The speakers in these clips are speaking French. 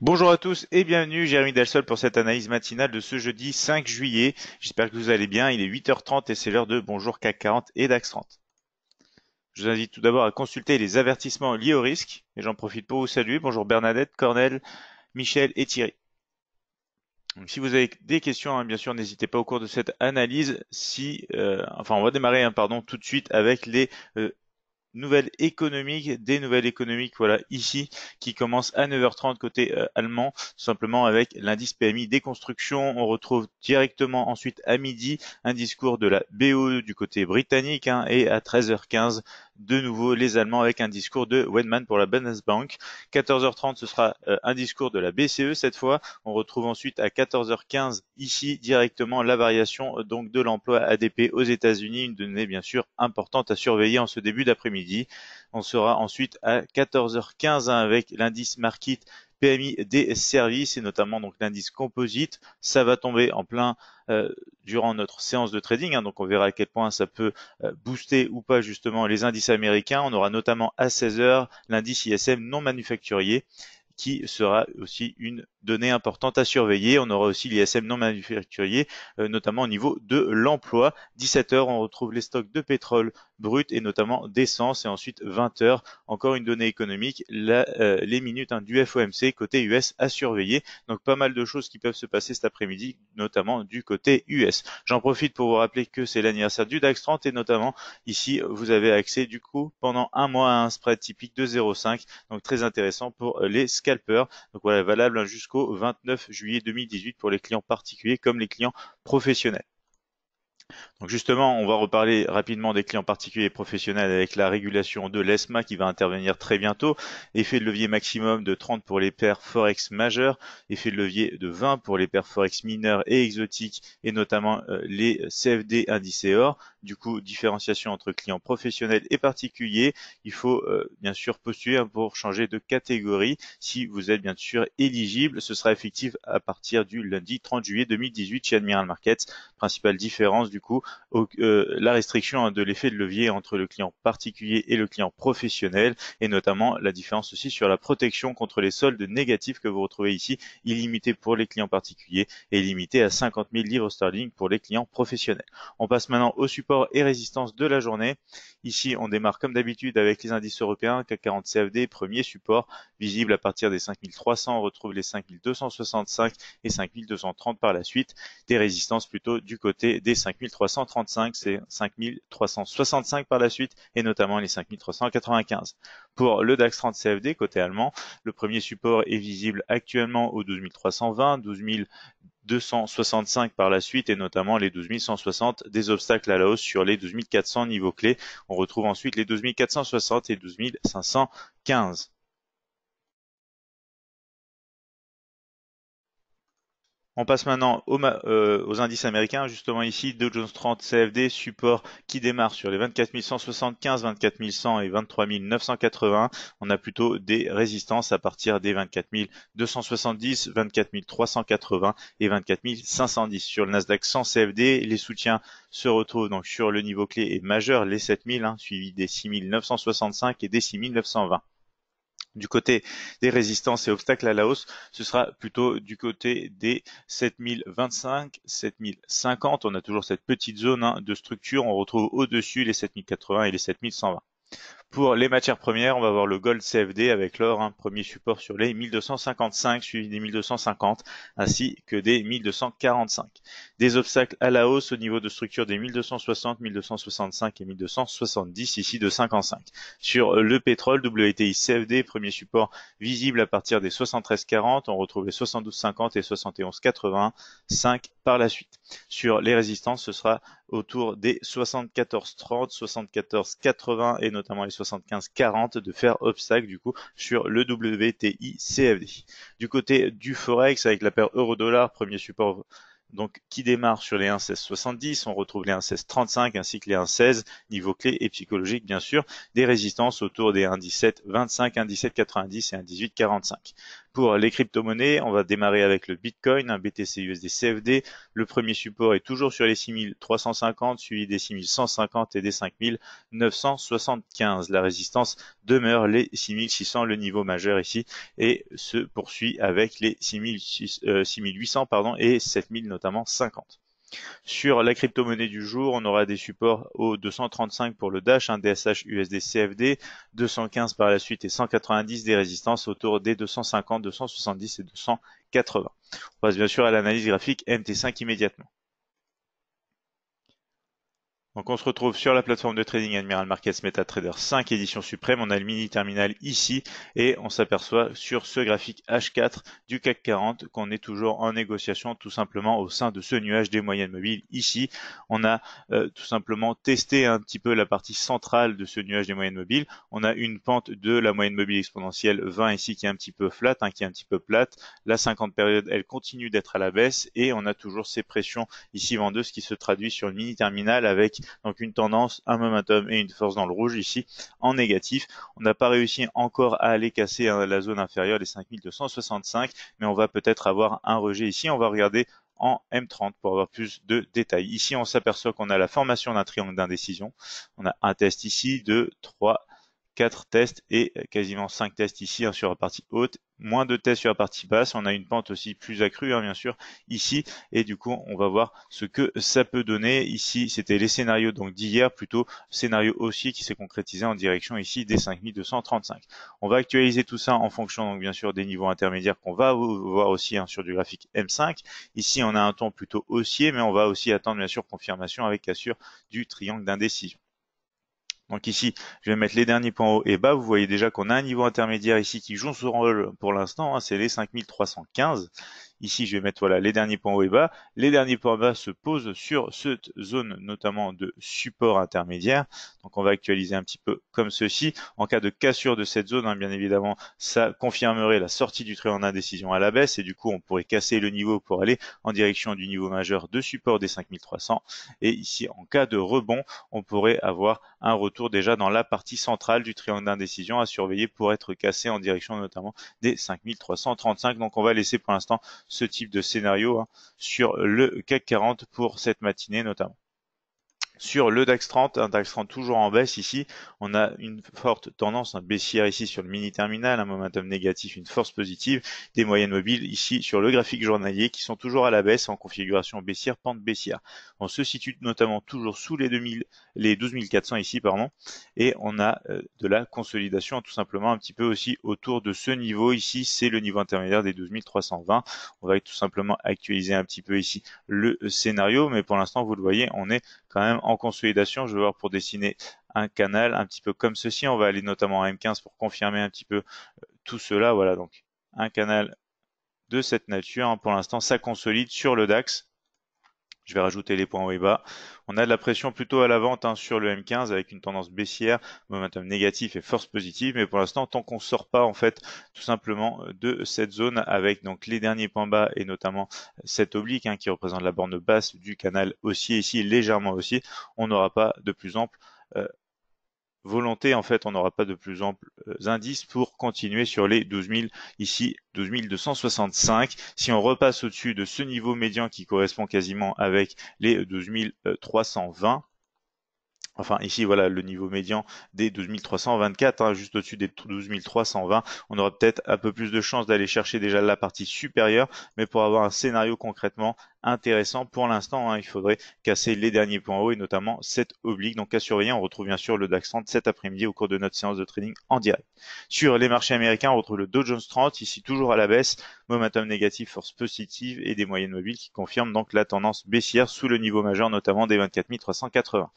Bonjour à tous et bienvenue, Jérémy Delsol pour cette analyse matinale de ce jeudi 5 juillet. J'espère que vous allez bien, il est 8h30 et c'est l'heure de Bonjour CAC 40 et DAX 30. Je vous invite tout d'abord à consulter les avertissements liés au risque et j'en profite pour vous saluer. Bonjour Bernadette, Cornel, Michel et Thierry. Donc, si vous avez des questions, bien sûr, n'hésitez pas au cours de cette analyse. On va démarrer, tout de suite avec les euh, des nouvelles économiques, voilà, ici, qui commencent à 9h30 côté allemand, tout simplement avec l'indice PMI des constructions. On retrouve directement ensuite à midi un discours de la BOE du côté britannique, et à 13h15, de nouveau les Allemands avec un discours de Wendman pour la Bundesbank. 14h30, ce sera un discours de la BCE cette fois. On retrouve ensuite à 14h15 ici directement la variation donc de l'emploi ADP aux États-Unis, une donnée bien sûr importante à surveiller en ce début d'après-midi. On sera ensuite à 14h15 avec l'indice Market PMI des services et notamment donc l'indice composite. Ça va tomber en plein durant notre séance de trading, donc on verra à quel point ça peut booster ou pas justement les indices américains. On aura notamment à 16h l'indice ISM non manufacturier qui sera aussi une donnée importante à surveiller. On aura aussi l'ISM non manufacturier, notamment au niveau de l'emploi. 17h, on retrouve les stocks de pétrole brut et notamment d'essence. Et ensuite, 20h, encore une donnée économique, les minutes du FOMC côté US à surveiller. Donc pas mal de choses qui peuvent se passer cet après-midi, notamment du côté US. J'en profite pour vous rappeler que c'est l'anniversaire du DAX 30 et notamment ici, vous avez accès du coup pendant un mois à un spread typique de 0,5. Donc très intéressant pour les scalpers. Donc voilà, valable jusqu'au 29 juillet 2018 pour les clients particuliers comme les clients professionnels. Donc justement, on va reparler rapidement des clients particuliers et professionnels avec la régulation de l'ESMA qui va intervenir très bientôt. Effet de levier maximum de 30 pour les paires Forex majeurs, effet de levier de 20 pour les paires Forex mineurs et exotiques et notamment les CFD indicés or. Du coup, différenciation entre clients professionnels et particuliers. Il faut bien sûr postuler pour changer de catégorie. Si vous êtes bien sûr éligible, ce sera effectif à partir du lundi 30 juillet 2018 chez Admiral Markets. Principale différence du coup, la restriction de l'effet de levier entre le client particulier et le client professionnel et notamment la différence aussi sur la protection contre les soldes négatifs que vous retrouvez ici, illimité pour les clients particuliers et limité à 50 000 livres sterling pour les clients professionnels. On passe maintenant au support et résistance de la journée. Ici, on démarre comme d'habitude avec les indices européens, CAC 40 CFD, premier support visible à partir des 5300, on retrouve les 5265 et 5230 par la suite, des résistances plutôt du côté des 5335, c'est 5365 par la suite et notamment les 5395. Pour le DAX 30 CFD côté allemand, le premier support est visible actuellement au 12320, 12265 par la suite et notamment les 12160, des obstacles à la hausse sur les 12400 niveaux clés. On retrouve ensuite les 12460 et 12515. On passe maintenant aux indices américains. Justement ici, Dow Jones 30 CFD, support qui démarre sur les 24 175, 24 100 et 23 980. On a plutôt des résistances à partir des 24 270, 24 380 et 24 510. Sur le Nasdaq 100 CFD, les soutiens se retrouvent donc sur le niveau clé et majeur, les 7000, suivi des 6 965 et des 6 920. Du côté des résistances et obstacles à la hausse, ce sera plutôt du côté des 7025, 7050. On a toujours cette petite zone de structure. On retrouve au-dessus les 7080 et les 7120. Pour les matières premières, on va voir le Gold CFD avec l'or, premier support sur les 1255 suivi des 1250 ainsi que des 1245. Des obstacles à la hausse au niveau de structure des 1260, 1265 et 1270 ici de 55. Sur le pétrole, WTI CFD, premier support visible à partir des 73,40, on retrouve les 72,50 et 71,85 par la suite. Sur les résistances, ce sera autour des 74,30, 74,80 et notamment les 75,40 de faire obstacle du coup sur le WTI CFD. Du côté du Forex avec la paire euro-dollar, premier support donc qui démarre sur les 1,1670, on retrouve les 1,1635 ainsi que les 1,16, niveau clé et psychologique bien sûr, des résistances autour des 1,1725, 1,1790 et 1,1845. Pour les crypto-monnaies, on va démarrer avec le Bitcoin, un BTC USD CFD. Le premier support est toujours sur les 6350, suivi des 6150 et des 5975. La résistance demeure les 6600, le niveau majeur ici, et se poursuit avec les 6800 et 7000 notamment 50. Sur la crypto-monnaie du jour, on aura des supports au 235 pour le Dash, un DSH USD CFD, 215 par la suite et 190, des résistances autour des 250, 270 et 280. On passe bien sûr à l'analyse graphique MT5 immédiatement. Donc on se retrouve sur la plateforme de trading Admiral Markets MetaTrader 5 édition suprême. On a le mini terminal ici et on s'aperçoit sur ce graphique H4 du CAC 40 qu'on est toujours en négociation tout simplement au sein de ce nuage des moyennes mobiles. Ici, on a tout simplement testé un petit peu la partie centrale de ce nuage des moyennes mobiles. On a une pente de la moyenne mobile exponentielle 20 ici qui est un petit peu flat, qui est un petit peu plate. La 50 période, elle continue d'être à la baisse et on a toujours ces pressions ici vendeuses qui se traduisent sur le mini terminal avec donc une tendance, un momentum et une force dans le rouge ici en négatif. On n'a pas réussi encore à aller casser la zone inférieure, les 5265, mais on va peut-être avoir un rejet ici. On va regarder en M30 pour avoir plus de détails. Ici, on s'aperçoit qu'on a la formation d'un triangle d'indécision. On a un test ici, 2, 3, 4 tests et quasiment 5 tests ici sur la partie haute, moins de tests sur la partie basse. On a une pente aussi plus accrue bien sûr ici et du coup on va voir ce que ça peut donner. Ici c'était les scénarios donc d'hier, plutôt scénario haussier qui s'est concrétisé en direction ici des 5235. On va actualiser tout ça en fonction donc bien sûr des niveaux intermédiaires qu'on va voir aussi sur du graphique M5. Ici on a un ton plutôt haussier mais on va aussi attendre bien sûr confirmation avec cassure du triangle d'indécision. Donc ici, je vais mettre les derniers points hauts et bas. Vous voyez déjà qu'on a un niveau intermédiaire ici qui joue son rôle pour l'instant, c'est les 5315. Ici, je vais mettre voilà les derniers points hauts et bas. Les derniers points bas se posent sur cette zone notamment de support intermédiaire. Donc on va actualiser un petit peu comme ceci. En cas de cassure de cette zone, bien évidemment, ça confirmerait la sortie du triangle d'indécision à la baisse et du coup on pourrait casser le niveau pour aller en direction du niveau majeur de support des 5300. Et ici, en cas de rebond, on pourrait avoir un retour déjà dans la partie centrale du triangle d'indécision à surveiller pour être cassé en direction notamment des 5335. Donc on va laisser pour l'instant ce type de scénario sur le CAC 40 pour cette matinée notamment. Sur le DAX 30, un DAX 30 toujours en baisse ici, on a une forte tendance baissière ici sur le mini terminal, un momentum négatif, une force positive, des moyennes mobiles ici sur le graphique journalier qui sont toujours à la baisse en configuration baissière, pente baissière. On se situe notamment toujours sous les 12 400 ici, et on a de la consolidation tout simplement un petit peu aussi autour de ce niveau ici, c'est le niveau intermédiaire des 12 320. On va tout simplement actualiser un petit peu ici le scénario, mais pour l'instant vous le voyez, on est quand même en consolidation. Je vais voir pour dessiner un canal un petit peu comme ceci. On va aller notamment en M15 pour confirmer un petit peu tout cela. Voilà, donc un canal de cette nature. Pour l'instant, ça consolide sur le DAX. Je vais rajouter les points hauts et bas. On a de la pression plutôt à la vente sur le M15 avec une tendance baissière, momentum négatif et force positive. Mais pour l'instant, tant qu'on ne sort pas en fait tout simplement de cette zone avec donc les derniers points bas et notamment cette oblique qui représente la borne basse du canal haussier ici, légèrement haussier, on n'aura pas de plus ample volonté, en fait, on n'aura pas de plus amples indices pour continuer sur les 12 000, ici 12 265. Si on repasse au-dessus de ce niveau médian qui correspond quasiment avec les 12 320, enfin ici voilà le niveau médian des 12 324, juste au-dessus des 12 320, on aura peut-être un peu plus de chance d'aller chercher déjà la partie supérieure, mais pour avoir un scénario concrètement intéressant pour l'instant, il faudrait casser les derniers points hauts et notamment cette oblique. Donc à surveiller, on retrouve bien sûr le DAX 30 cet après-midi au cours de notre séance de trading en direct. Sur les marchés américains, on retrouve le Dow Jones 30, ici toujours à la baisse, momentum négatif, force positive et des moyennes mobiles qui confirment donc la tendance baissière sous le niveau majeur notamment des 24 380.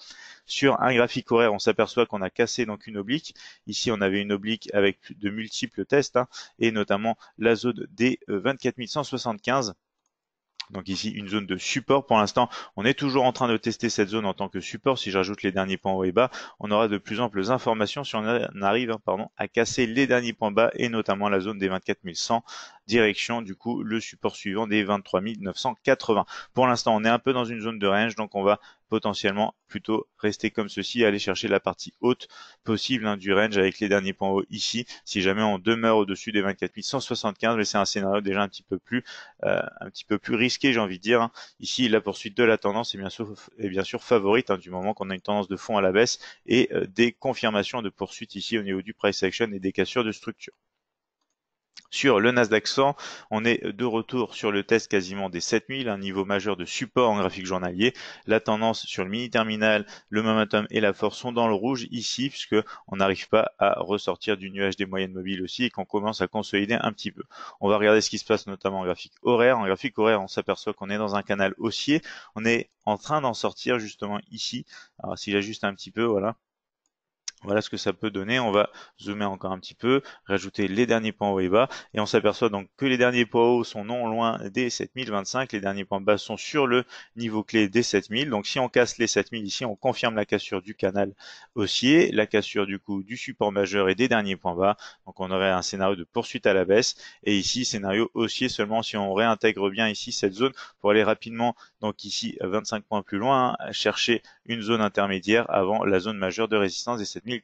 Sur un graphique horaire, on s'aperçoit qu'on a cassé donc une oblique. Ici, on avait une oblique avec de multiples tests et notamment la zone des 24 175. Donc ici, une zone de support. Pour l'instant, on est toujours en train de tester cette zone en tant que support. Si j'ajoute les derniers points hauts et bas, on aura de plus amples informations si on arrive à casser les derniers points bas et notamment la zone des 24 100 direction du coup le support suivant des 23 980. Pour l'instant, on est un peu dans une zone de range, donc on va potentiellement plutôt rester comme ceci, aller chercher la partie haute possible du range avec les derniers points hauts ici, si jamais on demeure au-dessus des 24 175, mais c'est un scénario déjà un petit peu plus risqué, j'ai envie de dire. Ici, la poursuite de la tendance est bien sûr favorite du moment qu'on a une tendance de fond à la baisse et des confirmations de poursuite ici au niveau du price action et des cassures de structure. Sur le Nasdaq 100, on est de retour sur le test quasiment des 7000, un niveau majeur de support en graphique journalier. La tendance sur le mini terminal, le momentum et la force sont dans le rouge ici, puisque on n'arrive pas à ressortir du nuage des moyennes mobiles aussi et qu'on commence à consolider un petit peu. On va regarder ce qui se passe notamment en graphique horaire. En graphique horaire, on s'aperçoit qu'on est dans un canal haussier. On est en train d'en sortir justement ici. Alors si j'ajuste un petit peu, voilà. Voilà ce que ça peut donner. On va zoomer encore un petit peu, rajouter les derniers points hauts et bas, et on s'aperçoit donc que les derniers points hauts sont non loin des 7025, les derniers points bas sont sur le niveau clé des 7000. Donc si on casse les 7000 ici, on confirme la cassure du canal haussier, la cassure du coup du support majeur et des derniers points bas. Donc on aurait un scénario de poursuite à la baisse, et ici scénario haussier seulement si on réintègre bien ici cette zone pour aller rapidement, donc ici 25 points plus loin, chercher une zone intermédiaire avant la zone majeure de résistance des 7080.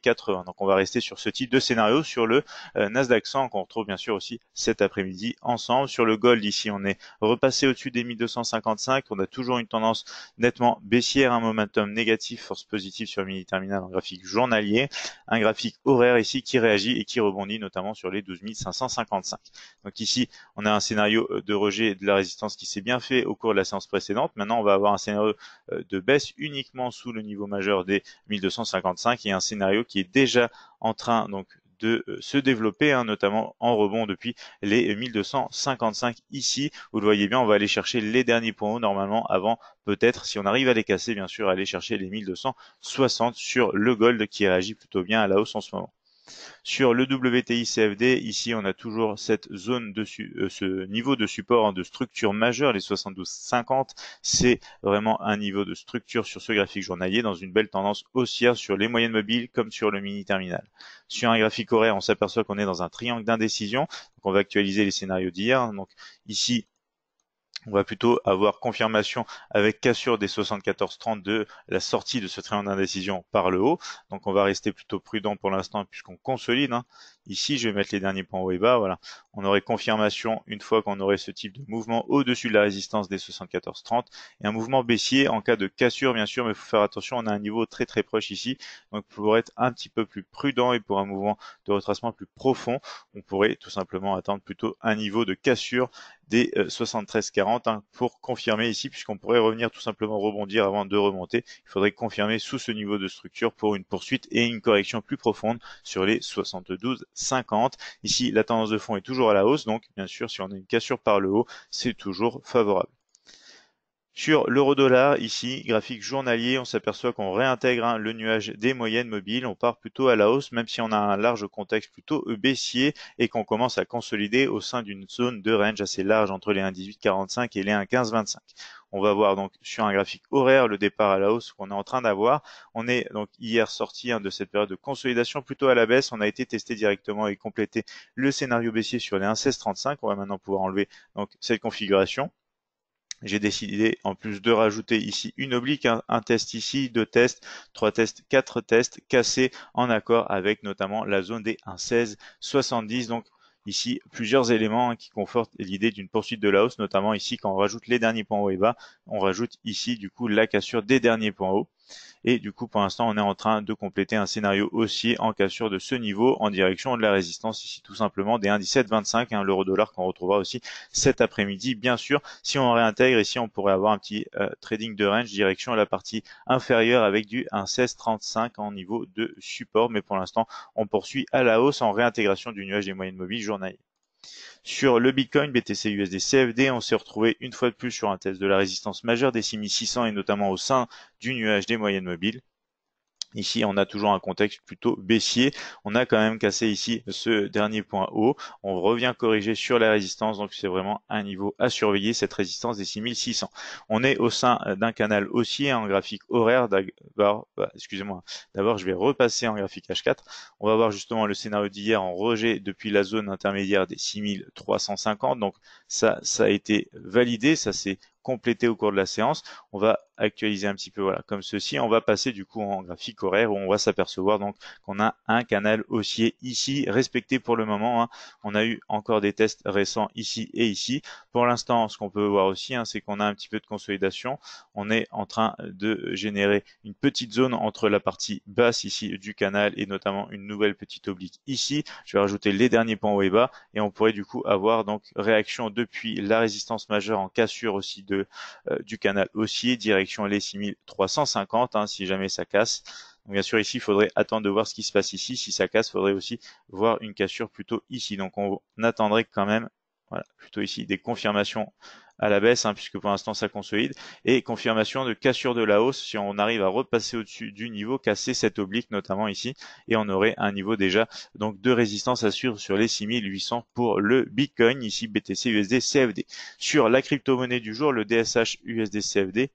Donc on va rester sur ce type de scénario sur le Nasdaq 100 qu'on retrouve bien sûr aussi cet après-midi ensemble. Sur le gold ici, on est repassé au-dessus des 1255. On a toujours une tendance nettement baissière, un momentum négatif, force positive sur le mini terminal en graphique journalier, un graphique horaire ici qui réagit et qui rebondit notamment sur les 12 555. Donc ici, on a un scénario de rejet de la résistance qui s'est bien fait au cours de la séance précédente. Maintenant, on va avoir un scénario de baisse uniquement sous le niveau majeur des 1255 et un scénario qui est déjà en train donc de se développer, notamment en rebond depuis les 1255 ici. Vous le voyez bien, on va aller chercher les derniers points hauts normalement avant peut-être, si on arrive à les casser, bien sûr, aller chercher les 1260 sur le gold qui réagit plutôt bien à la hausse en ce moment. Sur le WTI CFD, ici on a toujours cette zone de ce niveau de support de structure majeure, les 72,50. C'est vraiment un niveau de structure sur ce graphique journalier dans une belle tendance haussière sur les moyennes mobiles comme sur le mini terminal. Sur un graphique horaire, on s'aperçoit qu'on est dans un triangle d'indécision. Donc on va actualiser les scénarios d'hier. Donc ici, on va plutôt avoir confirmation avec cassure des 74,30 de la sortie de ce triangle d'indécision par le haut. Donc on va rester plutôt prudent pour l'instant puisqu'on consolide. Ici, je vais mettre les derniers points hauts et bas. Voilà, on aurait confirmation une fois qu'on aurait ce type de mouvement au-dessus de la résistance des 74,30 et un mouvement baissier en cas de cassure, bien sûr, mais il faut faire attention, on a un niveau très très proche ici. Donc pour être un petit peu plus prudent et pour un mouvement de retracement plus profond, on pourrait tout simplement attendre plutôt un niveau de cassure des 73,40 pour confirmer ici, puisqu'on pourrait revenir tout simplement rebondir avant de remonter. Il faudrait confirmer sous ce niveau de structure pour une poursuite et une correction plus profonde sur les 72,50. Ici, la tendance de fond est toujours à la hausse, donc bien sûr, si on a une cassure par le haut, c'est toujours favorable. Sur l'euro-dollar, ici, graphique journalier, on s'aperçoit qu'on réintègre le nuage des moyennes mobiles. On part plutôt à la hausse, même si on a un large contexte plutôt baissier et qu'on commence à consolider au sein d'une zone de range assez large entre les 1,1845 et les 1,1525. On va voir donc sur un graphique horaire le départ à la hausse qu'on est en train d'avoir. On est donc hier sorti de cette période de consolidation plutôt à la baisse. On a été testé directement et complété le scénario baissier sur les 1,1635. On va maintenant pouvoir enlever donc cette configuration. J'ai décidé en plus de rajouter ici une oblique, un test ici, 2 tests, 3 tests, 4 tests cassés en accord avec notamment la zone des 1,1670. Donc ici plusieurs éléments qui confortent l'idée d'une poursuite de la hausse, notamment ici quand on rajoute les derniers points hauts et bas, on rajoute ici du coup la cassure des derniers points hauts. Et du coup, pour l'instant, on est en train de compléter un scénario haussier en cassure de ce niveau en direction de la résistance ici tout simplement des 1,1725, l'euro-dollar qu'on retrouvera aussi cet après-midi. Bien sûr, si on réintègre ici, on pourrait avoir un petit trading de range direction la partie inférieure avec du 1,1635 en niveau de support. Mais pour l'instant, on poursuit à la hausse en réintégration du nuage des moyennes mobiles journalières. Sur le Bitcoin, BTC USD CFD, on s'est retrouvé une fois de plus sur un test de la résistance majeure des 6600 et notamment au sein du nuage des moyennes mobiles. Ici, on a toujours un contexte plutôt baissier. On a quand même cassé ici ce dernier point haut. On revient corriger sur la résistance, donc c'est vraiment un niveau à surveiller, cette résistance des 6600. On est au sein d'un canal haussier en graphique horaire. Excusez-moi. D'abord, je vais repasser en graphique H4. On va voir justement le scénario d'hier en rejet depuis la zone intermédiaire des 6350. Donc ça a été validé, ça s'est complété au cours de la séance. On va actualiser un petit peu, voilà, comme ceci. On va passer du coup en graphique horaire où on va s'apercevoir donc qu'on a un canal haussier ici respecté pour le moment. Hein. On a eu encore des tests récents ici et ici. Pour l'instant, ce qu'on peut voir aussi, hein, c'est qu'on a un petit peu de consolidation. On est en train de générer une petite zone entre la partie basse ici du canal et notamment une nouvelle petite oblique ici. Je vais rajouter les derniers points haut et bas et on pourrait du coup avoir donc réaction depuis la résistance majeure en cassure aussi du canal haussier, direction les 6350 hein, si jamais ça casse. Donc bien sûr ici il faudrait attendre de voir ce qui se passe ici. Si ça casse, il faudrait aussi voir une cassure plutôt ici. Donc on attendrait quand même, voilà, plutôt ici des confirmations à la baisse, hein, puisque pour l'instant ça consolide, et confirmation de cassure de la hausse si on arrive à repasser au-dessus du niveau, casser cette oblique notamment ici, et on aurait un niveau déjà donc de résistance à suivre sur les 6800 pour le Bitcoin, ici BTC USD CFD. Sur la crypto-monnaie du jour, le DSH USD CFD,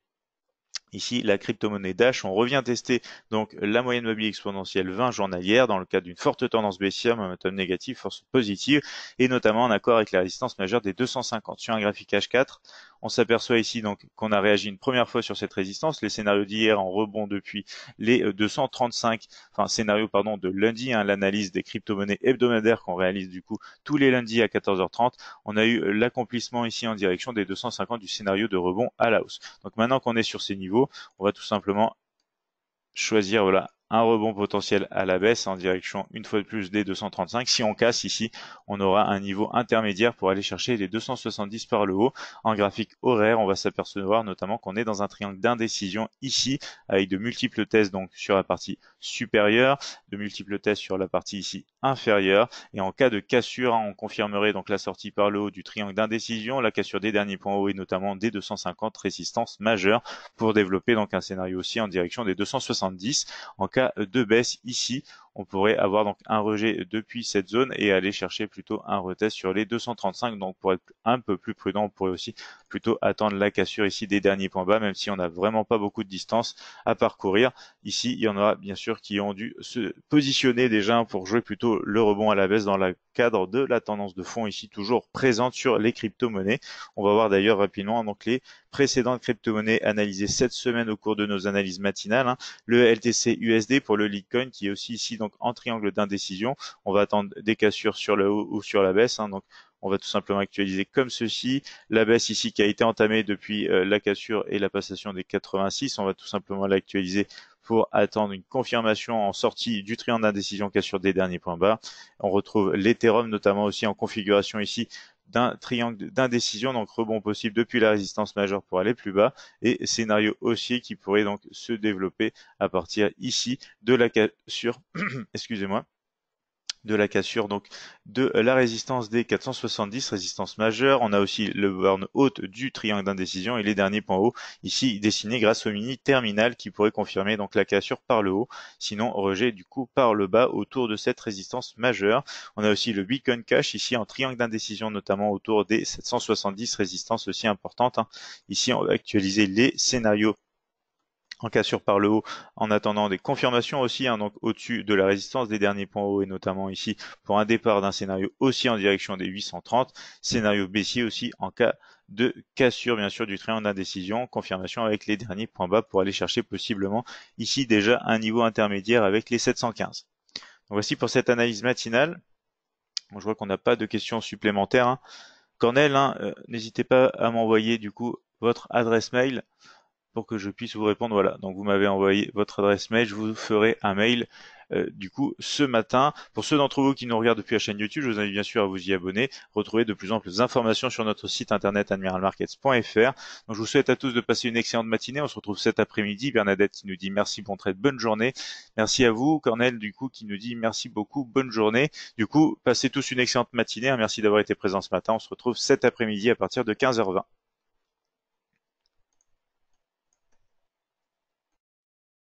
ici, la crypto-monnaie Dash, on revient tester donc la moyenne mobile exponentielle 20 journalière dans le cadre d'une forte tendance baissière, momentum négatif, force positive, et notamment en accord avec la résistance majeure des 250. Sur un graphique H4, on s'aperçoit ici donc qu'on a réagi une première fois sur cette résistance. Les scénarios d'hier en rebond depuis les 235, enfin scénario pardon de lundi, hein, l'analyse des crypto-monnaies hebdomadaires qu'on réalise du coup tous les lundis à 14h30. On a eu l'accomplissement ici en direction des 250 du scénario de rebond à la hausse. Donc maintenant qu'on est sur ces niveaux, on va tout simplement choisir voilà un rebond potentiel à la baisse en direction une fois de plus des 235. Si on casse ici, on aura un niveau intermédiaire pour aller chercher les 270 par le haut. En graphique horaire, on va s'apercevoir notamment qu'on est dans un triangle d'indécision ici avec de multiples tests donc sur la partie supérieure, de multiples tests sur la partie ici inférieure, et en cas de cassure, hein, on confirmerait donc la sortie par le haut du triangle d'indécision, la cassure des derniers points hauts et notamment des 250 résistances majeures pour développer donc un scénario aussi en direction des 270. En cas de baisse ici, on pourrait avoir donc un rejet depuis cette zone et aller chercher plutôt un retest sur les 235. Donc pour être un peu plus prudent, on pourrait aussi plutôt attendre la cassure ici des derniers points bas, même si on n'a vraiment pas beaucoup de distance à parcourir. Ici, il y en aura bien sûr qui ont dû se positionner déjà pour jouer plutôt le rebond à la baisse dans le cadre de la tendance de fond ici toujours présente sur les crypto-monnaies. On va voir d'ailleurs rapidement donc les précédentes crypto-monnaies analysées cette semaine au cours de nos analyses matinales. Hein. Le LTC USD pour le Litecoin qui est aussi ici donc en triangle d'indécision. On va attendre des cassures sur le haut ou sur la baisse. Hein. Donc on va tout simplement actualiser comme ceci. La baisse ici qui a été entamée depuis la cassure et la passation des 86, on va tout simplement l'actualiser pour attendre une confirmation en sortie du triangle d'indécision cassure des derniers points bas. On retrouve l'Ethereum notamment aussi en configuration ici d'un triangle d'indécision, donc rebond possible depuis la résistance majeure pour aller plus bas, et scénario haussier qui pourrait donc se développer à partir ici de la cassure, excusez-moi, de la cassure donc de la résistance des 470, résistance majeure. On a aussi le borne haute du triangle d'indécision et les derniers points hauts ici dessinés grâce au mini terminal qui pourrait confirmer donc la cassure par le haut, sinon rejet du coup par le bas autour de cette résistance majeure. On a aussi le Bitcoin Cash ici en triangle d'indécision notamment autour des 770, résistance aussi importante. Hein. Ici on va actualiser les scénarios en cassure par le haut en attendant des confirmations aussi, hein, donc au-dessus de la résistance des derniers points hauts et notamment ici pour un départ d'un scénario aussi en direction des 830, scénario baissier aussi en cas de cassure bien sûr du triangle d'indécision, confirmation avec les derniers points bas pour aller chercher possiblement ici déjà un niveau intermédiaire avec les 715. Donc voici pour cette analyse matinale. Bon, je vois qu'on n'a pas de questions supplémentaires. Hein. Cornel, hein, n'hésitez pas à m'envoyer du coup votre adresse mail pour que je puisse vous répondre. Voilà, donc vous m'avez envoyé votre adresse mail, je vous ferai un mail du coup ce matin. Pour ceux d'entre vous qui nous regardent depuis la chaîne YouTube, je vous invite bien sûr à vous y abonner, retrouver de plus amples informations sur notre site internet admiralmarkets.fr. Donc je vous souhaite à tous de passer une excellente matinée, on se retrouve cet après-midi. Bernadette qui nous dit merci, bon trade, bonne journée. Merci à vous, Cornel du coup qui nous dit merci beaucoup, bonne journée. Du coup, passez tous une excellente matinée, hein. Merci d'avoir été présents ce matin, on se retrouve cet après-midi à partir de 15h20.